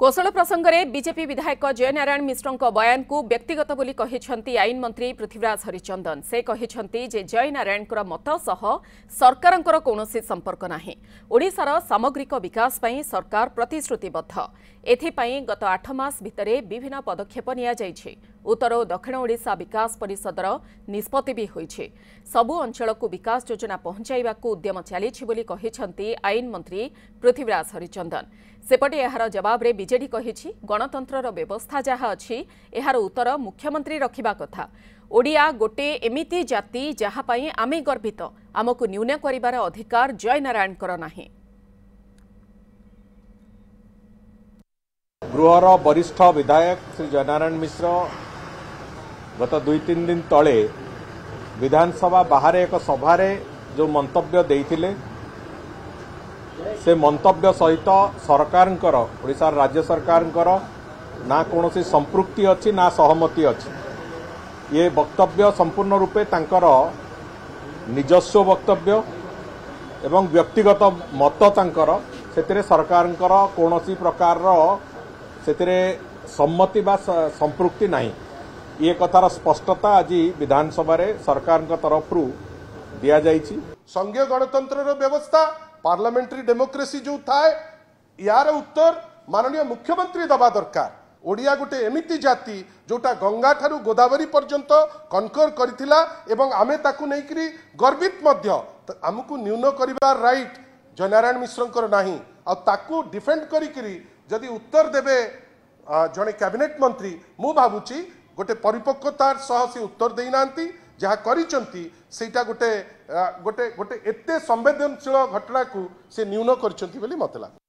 कौशल प्रसंग में बीजेपी विधायक जयनारायण मिश्र बयान को व्यक्तिगत बोली कहिसेंती आईन मंत्री पृथ्वीराज हरिचंदन। से कहिसेंती जे जयनारायण मत सह सरकार कौनसी संपर्क नाही। ओडिशार सामग्रिक विकास पई सरकार प्रतिश्रुतिबद्ध। एथिपाई गत 8 मास भितरे विभिन्न पदक्षेप निया जाइछे। उत्तर और दक्षिण ओडिशा विकास परिषदर निष्पत्ति भी होइछे। सबु अंचल को विकास योजना पहुंचाइबा को उद्यम चलीछि बोली कहिसेंती आईन मंत्री पृथ्वीराज हरिचंदन। सेपटे एहार जवाब रे बीजेडी कहिछि गणतंत्रर व्यवस्था जहाँ अछि एहार उत्तर मुख्यमंत्री रखिबा कथा। ओडिया गोटे एमिति जाति जहाँ पई आमे गर्वित, आमको न्यून करिबार अधिकार जयनारायणकर नाही। गृहर वरिष्ठ विधायक श्री जयनारायण मिश्र गत 2-3 दिन तले विधानसभा बाहर एक सभारे जो मंतव्य देइथिले से मंतव्य सहित सरकारंकर ओडिशा राज्य सरकारंकर ना कोनोसी संपृक्ति अछि ना सहमति अछि। ये वक्तव्य संपूर्ण रूपे तांकर निजस्व वक्तव्य एवं व्यक्तिगत मत तांकर सेतिरे सरकारंकर कोनोसी प्रकार सेतिरे सम्मति बा संपृक्ति नाही। ये कथार स्पष्टता आज विधानसभा रे सरकार तरफ दिया जाइछि। संघीय गणतंत्र व्यवस्था पार्लियामेंट्री डेमोक्रेसी जो थाए यार उत्तर माननीय मुख्यमंत्री दबा दरकार। ओडिया गोटे एमिति जाति जोटा गंगा ठारू गोदावरी पर्यंत कनकर करथिला एवं आमे ताकू नेकरी गर्वित मध्य आमको न्यून करिबार राइट जयनारायण मिश्रंकर नाही। आ ताकू डिफेंड करी जदि उत्तर देबे जने कैबिनेट मंत्री मु भाबुची गोटे परिपक्वतार सह से उत्तर देई नांती। जहाँ करिचंती सेटा गोटे गोटे गोटे एते संवेदनशील घटना को से न्यून करिचंती बोली मत लागुଛି।